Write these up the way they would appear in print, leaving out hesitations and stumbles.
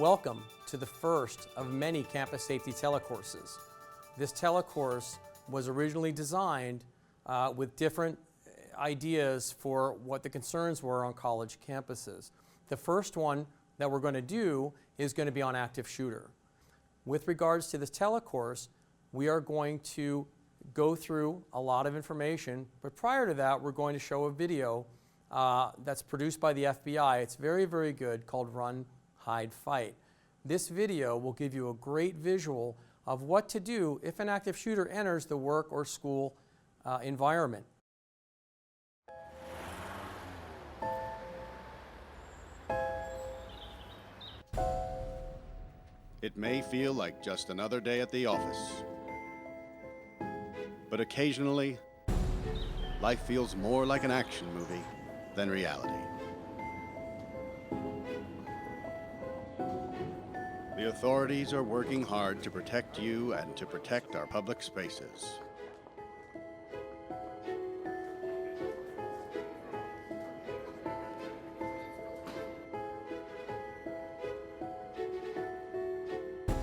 Welcome to the first of many campus safety telecourses. This telecourse was originally designed with different ideas for what the concerns were on college campuses. The first one that we're going to do is going to be on active shooter. With regards to this telecourse, we are going to go through a lot of information, but prior to that, we're going to show a video that's produced by the FBI. It's very, very good, called Run, Hide, Fight. This video will give you a great visual of what to do if an active shooter enters the work or school environment. It may feel like just another day at the office, but occasionally, life feels more like an action movie than reality. The authorities are working hard to protect you and to protect our public spaces.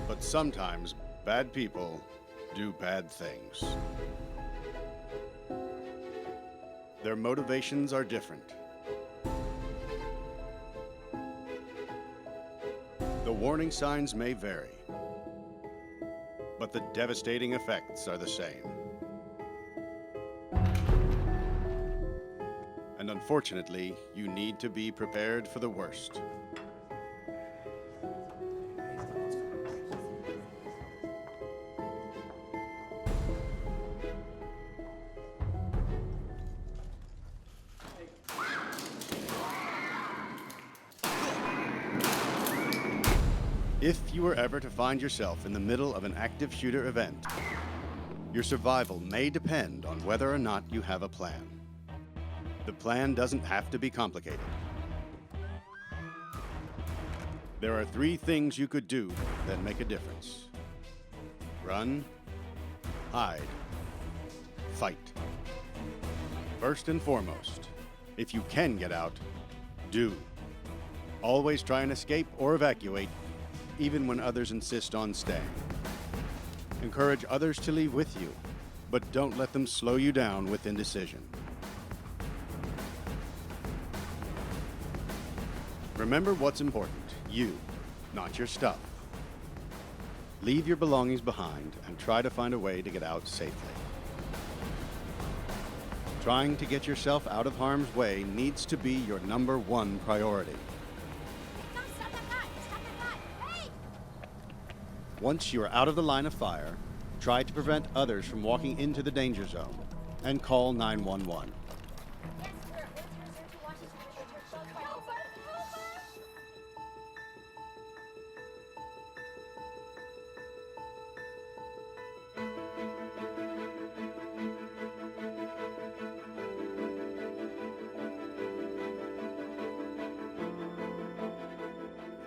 But sometimes bad people do bad things. Their motivations are different. The warning signs may vary, but the devastating effects are the same. And unfortunately, you need to be prepared for the worst. If you were ever to find yourself in the middle of an active shooter event, your survival may depend on whether or not you have a plan. The plan doesn't have to be complicated. There are 3 things you could do that make a difference. Run, hide, fight. First and foremost, if you can get out, do. Always try and escape or evacuate, even when others insist on staying. Encourage others to leave with you, but don't let them slow you down with indecision. Remember what's important, you, not your stuff. Leave your belongings behind and try to find a way to get out safely. Trying to get yourself out of harm's way needs to be your #1 priority. Once you are out of the line of fire, try to prevent others from walking into the danger zone and call 911.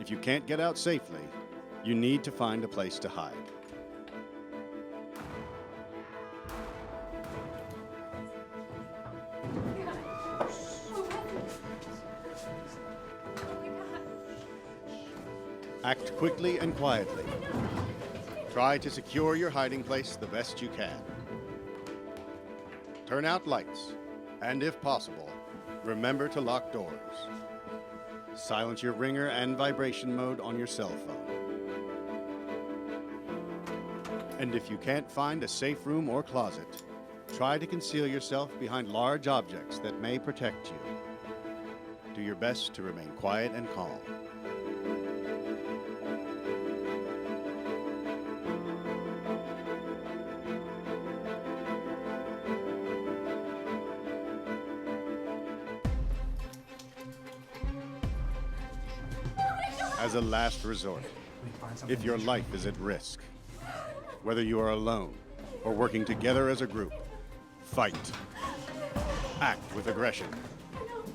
If you can't get out safely, you need to find a place to hide. Act quickly and quietly. Try to secure your hiding place the best you can. Turn out lights, and if possible, remember to lock doors. Silence your ringer and vibration mode on your cell phone. And if you can't find a safe room or closet, try to conceal yourself behind large objects that may protect you. Do your best to remain quiet and calm. As a last resort, if your life is at risk, whether you are alone or working together as a group, fight. Act with aggression.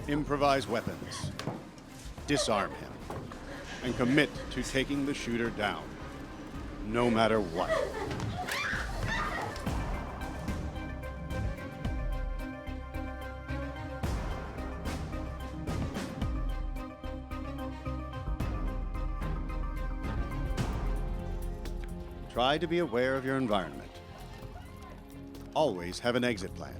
Improvise weapons. Disarm him. And commit to taking the shooter down, no matter what. Try to be aware of your environment. Always have an exit plan.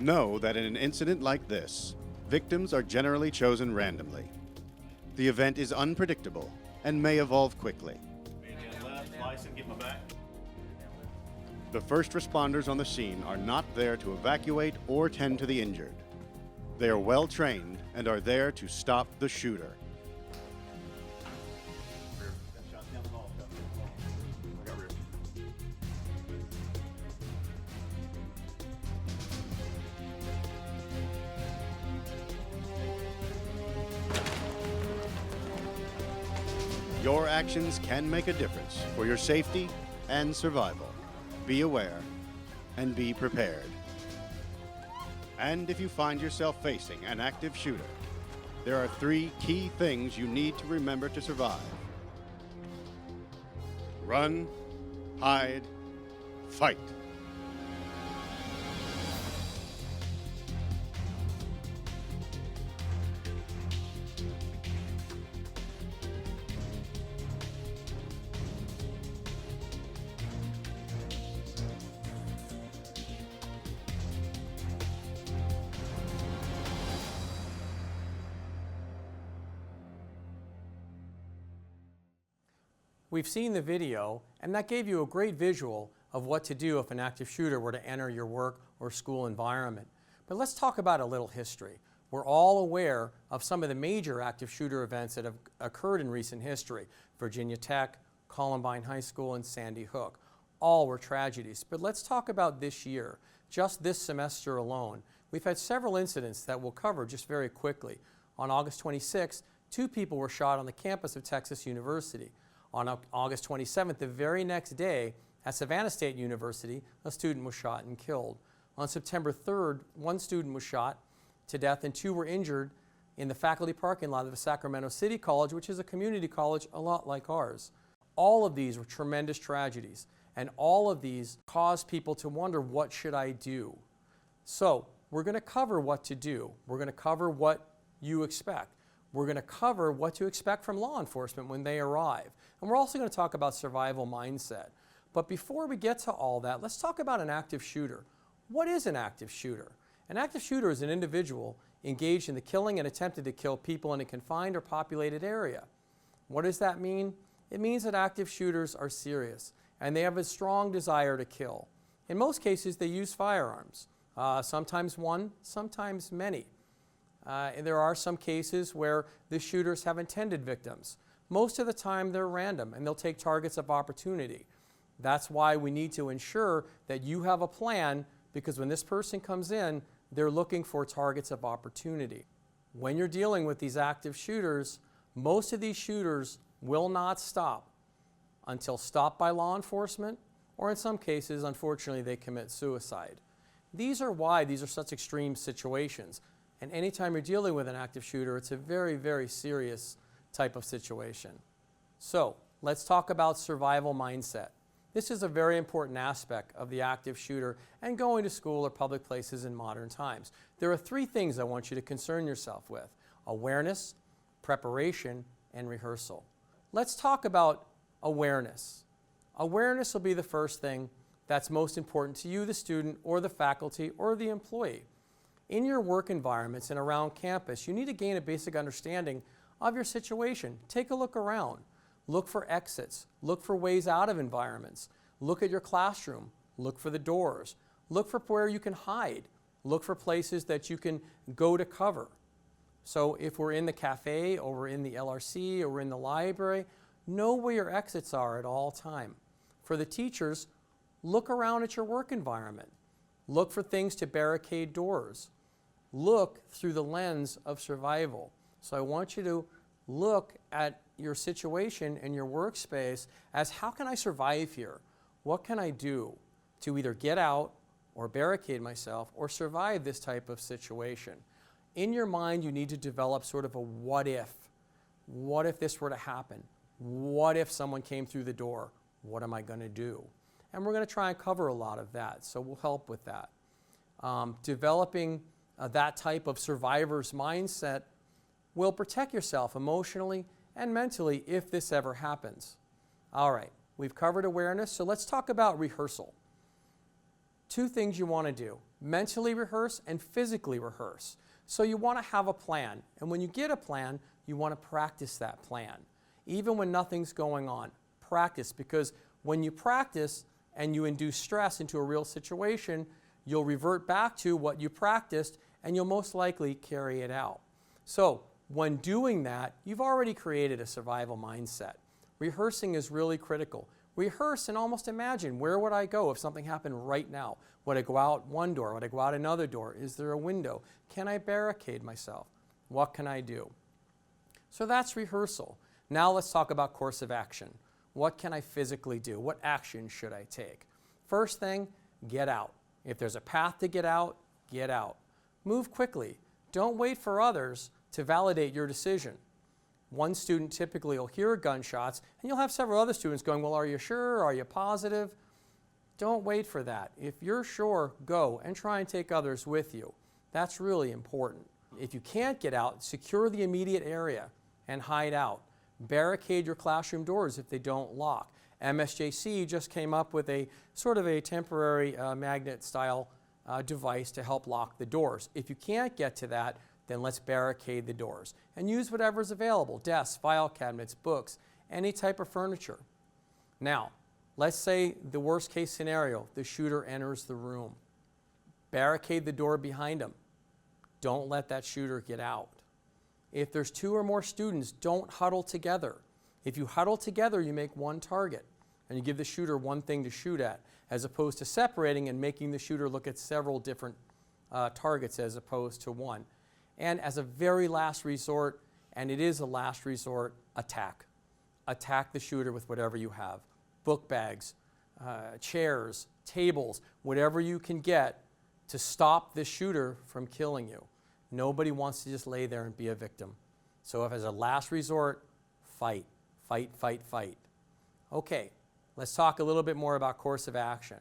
Know that in an incident like this, victims are generally chosen randomly. The event is unpredictable and may evolve quickly. The first responders on the scene are not there to evacuate or tend to the injured. They are well trained and are there to stop the shooter. Your actions can make a difference for your safety and survival. Be aware and be prepared. And if you find yourself facing an active shooter, there are 3 key things you need to remember to survive. Run, hide, fight. We've seen the video, and that gave you a great visual of what to do if an active shooter were to enter your work or school environment. But let's talk about a little history. We're all aware of some of the major active shooter events that have occurred in recent history. Virginia Tech, Columbine High School, and Sandy Hook. All were tragedies. But let's talk about this year. Just this semester alone, we've had several incidents that we'll cover just very quickly. On August 26th, 2 people were shot on the campus of Texas University. On August 27th, the very next day, at Savannah State University, a student was shot and killed. On September 3rd, 1 student was shot to death and 2 were injured in the faculty parking lot of the Sacramento City College, which is a community college a lot like ours. All of these were tremendous tragedies, and all of these caused people to wonder, what should I do? So we're going to cover what to do. We're going to cover what you expect. We're going to cover what to expect from law enforcement when they arrive. And we're also going to talk about survival mindset. But before we get to all that, let's talk about an active shooter. What is an active shooter? An active shooter is an individual engaged in the killing and attempted to kill people in a confined or populated area. What does that mean? It means that active shooters are serious and they have a strong desire to kill. In most cases, they use firearms, sometimes one, sometimes many. And there are some cases where the shooters have intended victims. Most of the time they're random and they'll take targets of opportunity. That's why we need to ensure that you have a plan, because when this person comes in, they're looking for targets of opportunity. When you're dealing with these active shooters, most of these shooters will not stop until stopped by law enforcement, or in some cases, unfortunately, they commit suicide. These are why these are such extreme situations. And anytime you're dealing with an active shooter, it's a very, very serious type of situation. So let's talk about survival mindset. This is a very important aspect of the active shooter and going to school or public places in modern times. There are 3 things I want you to concern yourself with: awareness, preparation, and rehearsal. Let's talk about awareness. Awareness will be the first thing that's most important to you, the student, or the faculty, or the employee. In your work environments and around campus, you need to gain a basic understanding of your situation. Take a look around. Look for exits. Look for ways out of environments. Look at your classroom. Look for the doors. Look for where you can hide. Look for places that you can go to cover. So if we're in the cafe, or we're in the LRC, or we're in the library, know where your exits are at all time. For the teachers, look around at your work environment. Look for things to barricade doors. Look through the lens of survival. So I want you to look at your situation and your workspace as, how can I survive here? What can I do to either get out or barricade myself or survive this type of situation? In your mind, you need to develop sort of a what if. What if this were to happen? What if someone came through the door? What am I going to do? And we're going to try and cover a lot of that, so we'll help with that. Developing that type of survivor's mindset will protect yourself emotionally and mentally if this ever happens. All right, We've covered awareness, so let's talk about rehearsal. Two things you want to do: mentally rehearse and physically rehearse. So you want to have a plan, and when you get a plan, you want to practice that plan. Even when nothing's going on, practice, because when you practice and you induce stress into a real situation, you'll revert back to what you practiced and you'll most likely carry it out. So when doing that, you've already created a survival mindset. Rehearsing is really critical. Rehearse and almost imagine, where would I go if something happened right now? Would I go out one door? Would I go out another door? Is there a window? Can I barricade myself? What can I do? So that's rehearsal. Now let's talk about course of action. What can I physically do? What action should I take? First thing, get out. If there's a path to get out, get out. Move quickly. Don't wait for others to validate your decision. One student typically will hear gunshots, and you'll have several other students going, well, are you sure? Are you positive? Don't wait for that. If you're sure, go and try and take others with you. That's really important. If you can't get out, secure the immediate area and hide out. Barricade your classroom doors if they don't lock. MSJC just came up with a sort of a temporary magnet-style device to help lock the doors. If you can't get to that, then let's barricade the doors and use whatever's available: desks, file cabinets, books, any type of furniture. Now, let's say the worst case scenario, the shooter enters the room. Barricade the door behind him. Don't let that shooter get out. If there's 2 or more students, don't huddle together. If you huddle together, you make one target and you give the shooter one thing to shoot at, as opposed to separating and making the shooter look at several different targets as opposed to one. And as a very last resort, and it is a last resort, attack. Attack the shooter with whatever you have. Book bags, chairs, tables, whatever you can get to stop the shooter from killing you. Nobody wants to just lay there and be a victim. So if as a last resort, fight, fight, fight, fight. Okay, let's talk a little bit more about course of action.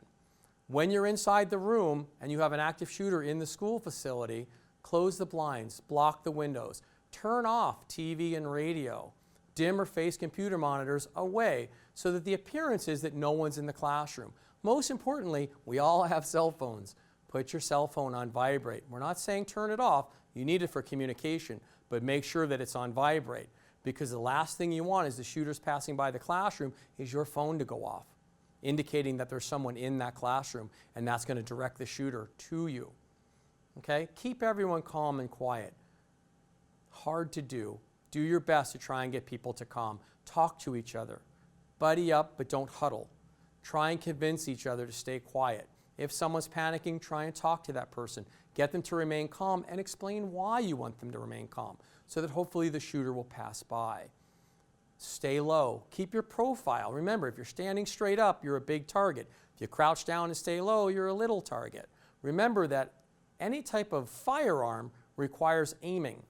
When you're inside the room and you have an active shooter in the school facility, close the blinds, block the windows, turn off TV and radio, dim or face computer monitors away so that the appearance is that no one's in the classroom. Most importantly, we all have cell phones. Put your cell phone on vibrate. We're not saying turn it off. You need it for communication, but make sure that it's on vibrate, because the last thing you want as the shooter's passing by the classroom is your phone to go off, indicating that there's someone in that classroom, and that's going to direct the shooter to you. Okay? Keep everyone calm and quiet. Hard to do. Do your best to try and get people to calm. Talk to each other. Buddy up, but don't huddle. Try and convince each other to stay quiet. If someone's panicking, try and talk to that person. Get them to remain calm and explain why you want them to remain calm, so that hopefully the shooter will pass by. Stay low. Keep your profile. Remember, if you're standing straight up, you're a big target. If you crouch down and stay low, you're a little target. Remember that any type of firearm requires aiming.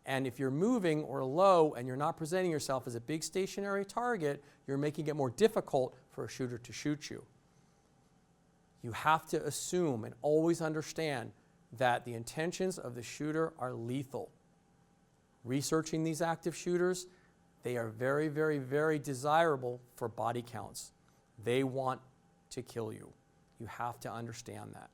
And if you're moving or low and you're not presenting yourself as a big stationary target, you're making it more difficult for a shooter to shoot you. You have to assume and always understand that the intentions of the shooter are lethal. Researching these active shooters, they are very, very, very desirable for body counts. They want to kill you. You have to understand that.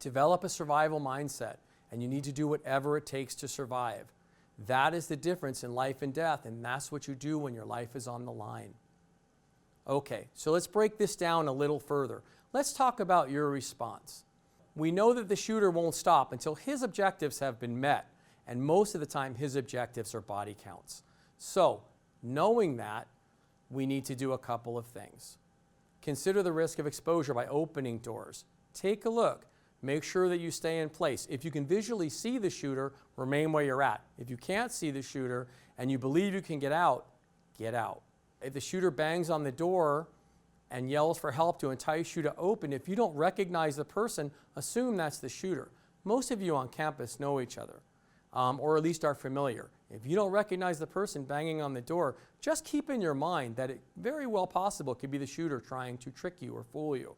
Develop a survival mindset, and you need to do whatever it takes to survive. That is the difference in life and death, and that's what you do when your life is on the line. Okay, so let's break this down a little further. Let's talk about your response. We know that the shooter won't stop until his objectives have been met, and most of the time his objectives are body counts. So, knowing that, we need to do a couple of things. Consider the risk of exposure by opening doors. Take a look. Make sure that you stay in place. If you can visually see the shooter, remain where you're at. If you can't see the shooter and you believe you can get out, get out. If the shooter bangs on the door and yells for help to entice you to open, if you don't recognize the person, assume that's the shooter. Most of you on campus know each other, or at least are familiar. If you don't recognize the person banging on the door, just keep in your mind that it very well possible could be the shooter trying to trick you or fool you.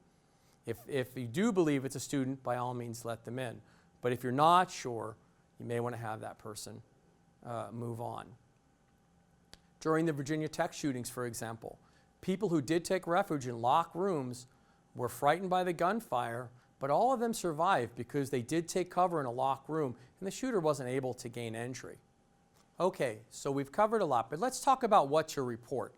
If you do believe it's a student, by all means let them in. But if you're not sure, you may want to have that person move on. During the Virginia Tech shootings, for example, People who did take refuge in locked rooms were frightened by the gunfire, but all of them survived because they did take cover in a locked room and the shooter wasn't able to gain entry. Okay, so we've covered a lot, but let's talk about what to report.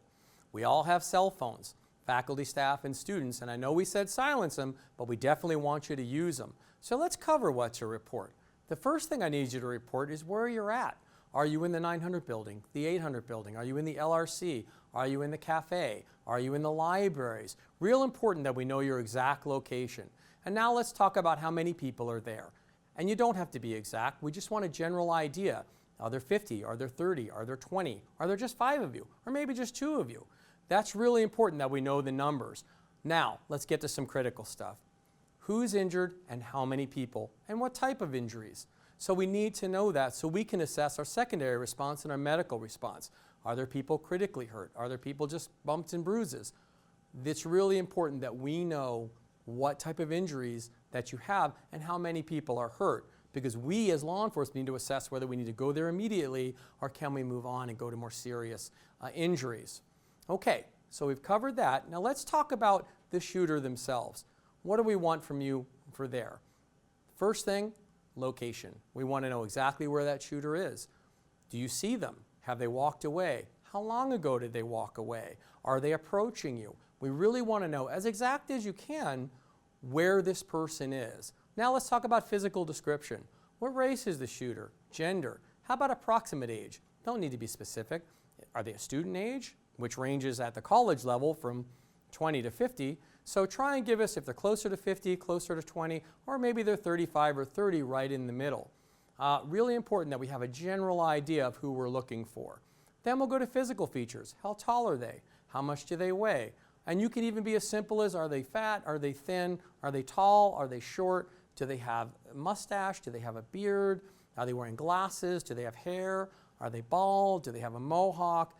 We all have cell phones, faculty, staff, and students, and I know we said silence them, but we definitely want you to use them. So let's cover what to report. The first thing I need you to report is where you're at. Are you in the 900 building, the 800 building? Are you in the LRC? Are you in the cafe? Are you in the libraries? Real important that we know your exact location. And now let's talk about how many people are there. And you don't have to be exact, we just want a general idea. Are there 50? Are there 30? Are there 20? Are there just 5 of you? Or maybe just 2 of you? That's really important that we know the numbers. Now, let's get to some critical stuff. Who's injured and how many people and what type of injuries? So we need to know that so we can assess our secondary response and our medical response. Are there people critically hurt? Are there people just bumps and bruises? It's really important that we know what type of injuries that you have and how many people are hurt, because we as law enforcement need to assess whether we need to go there immediately or can we move on and go to more serious injuries. Okay, so we've covered that. Now let's talk about the shooter themselves. What do we want from you for there? First thing, location. We want to know exactly where that shooter is. Do you see them? Have they walked away? How long ago did they walk away? Are they approaching you? We really want to know, as exact as you can, where this person is. Now let's talk about physical description. What race is the shooter? Gender? How about approximate age? Don't need to be specific. Are they a student age, which ranges at the college level from 20 to 50? So try and give us if they're closer to 50, closer to 20, or maybe they're 35 or 30 right in the middle. Really important that we have a general idea of who we're looking for. Then we'll go to physical features. How tall are they? How much do they weigh? And you can even be as simple as, are they fat? Are they thin? Are they tall? Are they short? Do they have a mustache? Do they have a beard? Are they wearing glasses? Do they have hair? Are they bald? Do they have a mohawk?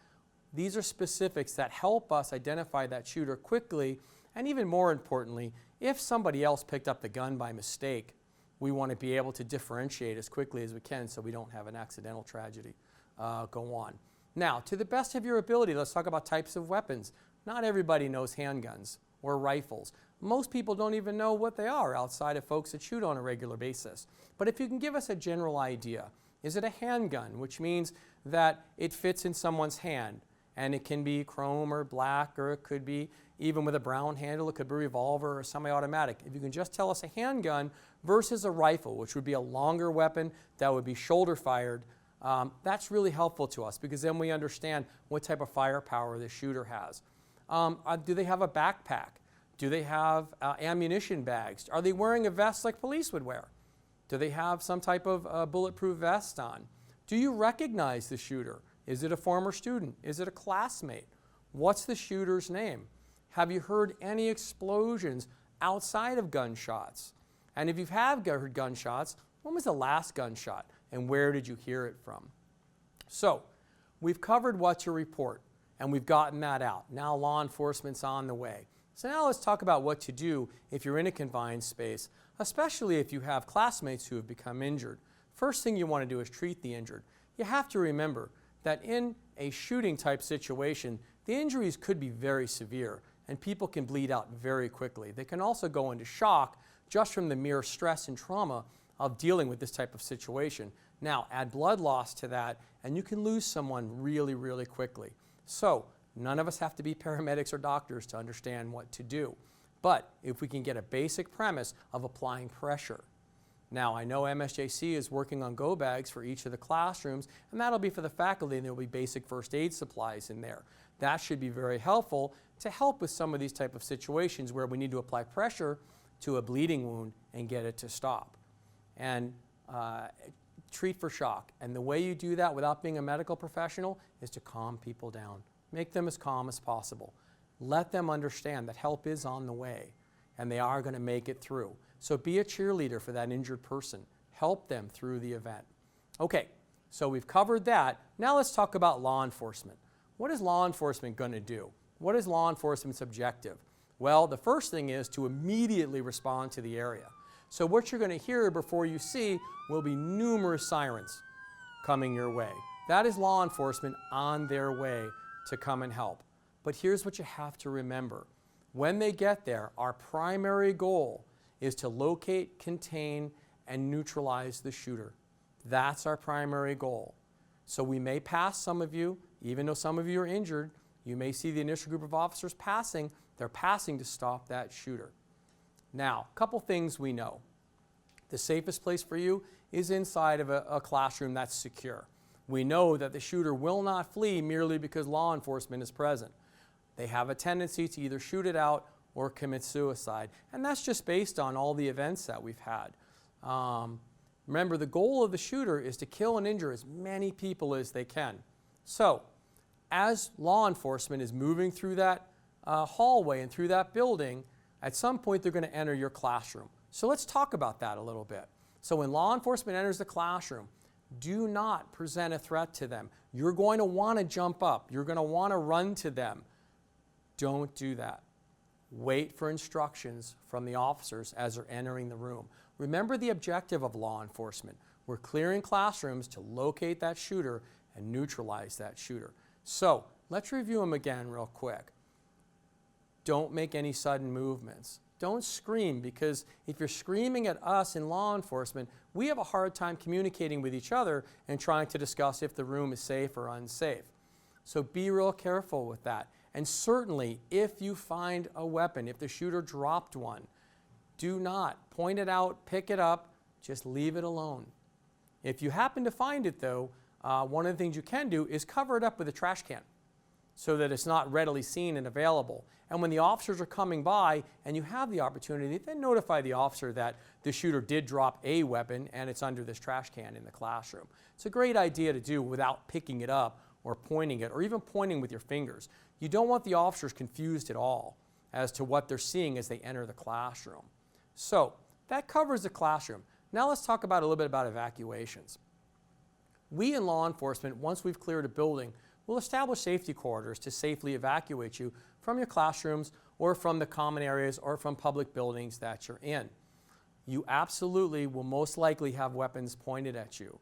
These are specifics that help us identify that shooter quickly, and even more importantly, if somebody else picked up the gun by mistake, we want to be able to differentiate as quickly as we can so we don't have an accidental tragedy go on. Now, to the best of your ability, let's talk about types of weapons. Not everybody knows handguns or rifles. Most people don't even know what they are outside of folks that shoot on a regular basis. But if you can give us a general idea, is it a handgun, which means that it fits in someone's hand, and it can be chrome or black, or it could be even with a brown handle, it could be a revolver or semi-automatic. If you can just tell us a handgun versus a rifle, which would be a longer weapon that would be shoulder fired, that's really helpful to us because then we understand what type of firepower the shooter has. Do they have a backpack? Do they have ammunition bags? Are they wearing a vest like police would wear? Do they have some type of bulletproof vest on? Do you recognize the shooter? Is it a former student? Is it a classmate? What's the shooter's name? Have you heard any explosions outside of gunshots? And if you have heard gunshots, when was the last gunshot and where did you hear it from? So we've covered what to report and we've gotten that out. Now law enforcement's on the way. So now let's talk about what to do if you're in a confined space, especially if you have classmates who have become injured. First thing you want to do is treat the injured. You have to remember that in a shooting type situation, the injuries could be very severe and people can bleed out very quickly. They can also go into shock just from the mere stress and trauma of dealing with this type of situation. Now, add blood loss to that, and you can lose someone really, really quickly. So, none of us have to be paramedics or doctors to understand what to do. But if we can get a basic premise of applying pressure. Now, I know MSJC is working on go bags for each of the classrooms, and that'll be for the faculty, and there'll be basic first aid supplies in there. That should be very helpful to help with some of these type of situations where we need to apply pressure to a bleeding wound and get it to stop. And treat for shock. And the way you do that without being a medical professional is to calm people down. Make them as calm as possible. Let them understand that help is on the way and they are going to make it through. So be a cheerleader for that injured person. Help them through the event. Okay, so we've covered that. Now let's talk about law enforcement. What is law enforcement going to do? What is law enforcement's objective? Well, the first thing is to immediately respond to the area. So what you're going to hear before you see will be numerous sirens coming your way. That is law enforcement on their way to come and help. But here's what you have to remember. When they get there, our primary goal is to locate, contain, and neutralize the shooter. That's our primary goal. So we may pass some of you, even though some of you are injured. You may see the initial group of officers passing. They're passing to stop that shooter. Now, a couple things we know. The safest place for you is inside of a classroom that's secure. We know that the shooter will not flee merely because law enforcement is present. They have a tendency to either shoot it out or commit suicide. And that's just based on all the events that we've had. Remember, the goal of the shooter is to kill and injure as many people as they can. So, as law enforcement is moving through that hallway and through that building, at some point they're going to enter your classroom. So let's talk about that a little bit. So when law enforcement enters the classroom, do not present a threat to them. You're going to want to jump up. You're going to want to run to them. Don't do that. Wait for instructions from the officers as they're entering the room. Remember the objective of law enforcement. We're clearing classrooms to locate that shooter and neutralize that shooter. So let's review them again real quick. Don't make any sudden movements. Don't scream, because if you're screaming at us in law enforcement, we have a hard time communicating with each other and trying to discuss if the room is safe or unsafe. So be real careful with that. And certainly, if you find a weapon, if the shooter dropped one, do not point it out, pick it up, just leave it alone. If you happen to find it though, one of the things you can do is cover it up with a trash can so that it's not readily seen and available. And when the officers are coming by and you have the opportunity, then notify the officer that the shooter did drop a weapon and it's under this trash can in the classroom. It's a great idea to do without picking it up or pointing it or even pointing with your fingers. You don't want the officers confused at all as to what they're seeing as they enter the classroom. So that covers the classroom. Now let's talk about a little bit about evacuations. We in law enforcement, once we've cleared a building, will establish safety corridors to safely evacuate you from your classrooms or from the common areas or from public buildings that you're in. You absolutely will most likely have weapons pointed at you.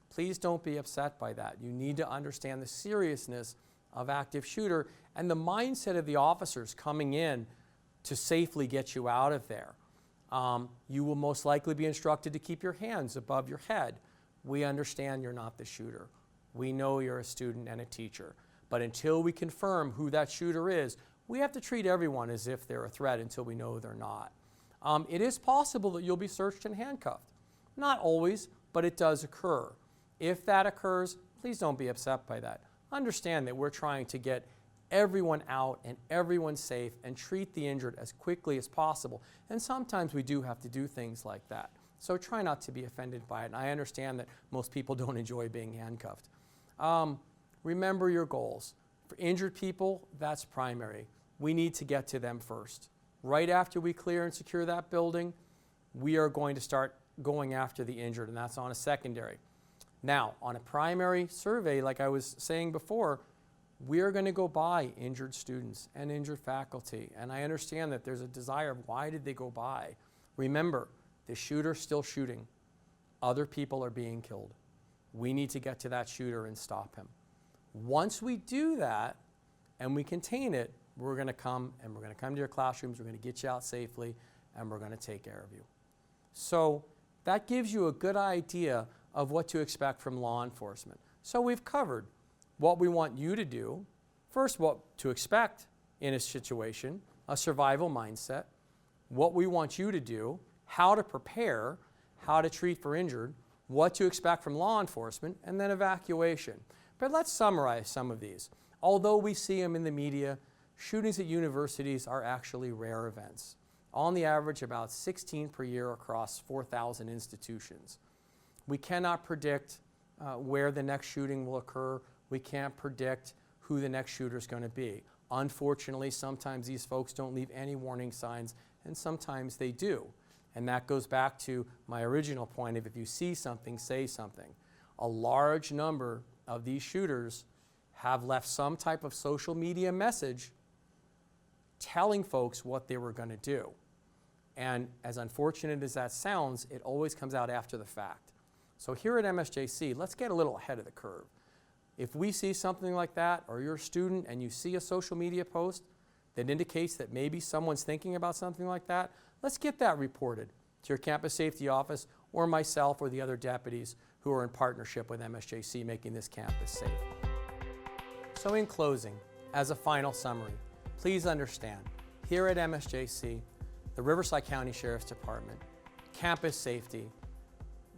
Please don't be upset by that. You need to understand the seriousness of active shooter and the mindset of the officers coming in to safely get you out of there. You will most likely be instructed to keep your hands above your head. We understand you're not the shooter. We know you're a student and a teacher. But until we confirm who that shooter is, we have to treat everyone as if they're a threat until we know they're not. It is possible that you'll be searched and handcuffed. Not always, but it does occur. If that occurs, please don't be upset by that. Understand that we're trying to get everyone out and everyone safe and treat the injured as quickly as possible. And sometimes we do have to do things like that. So try not to be offended by it. And I understand that most people don't enjoy being handcuffed. Remember your goals. For injured people, that's primary. We need to get to them first. Right after we clear and secure that building, we are going to start going after the injured, and that's on a secondary. Now, on a primary survey, like I was saying before, we are going to go by injured students and injured faculty. And I understand that there's a desire of why did they go by? Remember, the shooter's still shooting. Other people are being killed. We need to get to that shooter and stop him. Once we do that and we contain it, we're going to come to your classrooms, we're going to get you out safely, and we're going to take care of you. So that gives you a good idea of what to expect from law enforcement. So we've covered what we want you to do, first what to expect in a situation, a survival mindset, what we want you to do, how to prepare, how to treat for injured, what to expect from law enforcement, and then evacuation. But let's summarize some of these. Although we see them in the media, shootings at universities are actually rare events. On the average, about 16 per year across 4,000 institutions. We cannot predict where the next shooting will occur. We can't predict who the next shooter is going to be. Unfortunately, sometimes these folks don't leave any warning signs, and sometimes they do. And that goes back to my original point of if you see something, say something. A large number of these shooters have left some type of social media message telling folks what they were going to do. And as unfortunate as that sounds, it always comes out after the fact. So here at MSJC, let's get a little ahead of the curve. If we see something like that, or you're a student and you see a social media post that indicates that maybe someone's thinking about something like that, let's get that reported to your campus safety office or myself or the other deputies who are in partnership with MSJC making this campus safe. So in closing, as a final summary, please understand, here at MSJC, the Riverside County Sheriff's Department, campus safety,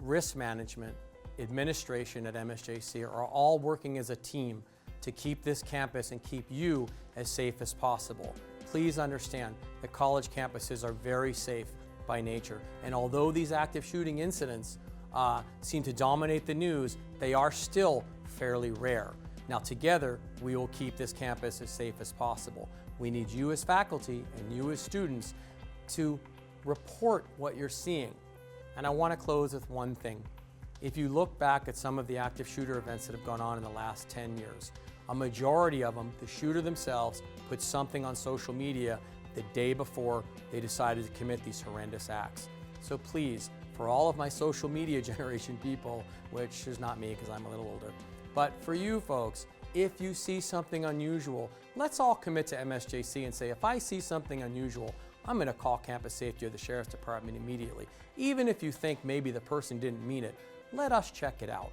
risk management, administration at MSJC are all working as a team to keep this campus and keep you as safe as possible. Please understand that college campuses are very safe by nature, and although these active shooting incidents seem to dominate the news, they are still fairly rare. Now together, we will keep this campus as safe as possible. We need you as faculty and you as students to report what you're seeing. And I want to close with one thing. If you look back at some of the active shooter events that have gone on in the last 10 years, a majority of them, the shooter themselves, put something on social media the day before they decided to commit these horrendous acts. So please, for all of my social media generation people, which is not me because I'm a little older, but for you folks, if you see something unusual, let's all commit to MSJC and say, if I see something unusual, I'm going to call campus safety or the Sheriff's Department immediately. Even if you think maybe the person didn't mean it, let us check it out.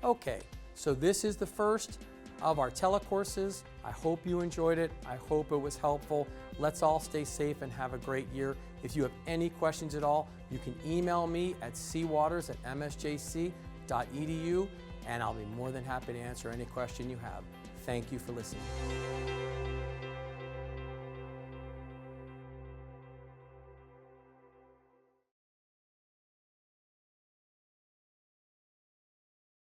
Okay, so this is the first of our telecourses. I hope you enjoyed it. I hope it was helpful. Let's all stay safe and have a great year. If you have any questions at all, you can email me at cwaters@msjc.edu, and I'll be more than happy to answer any question you have. Thank you for listening.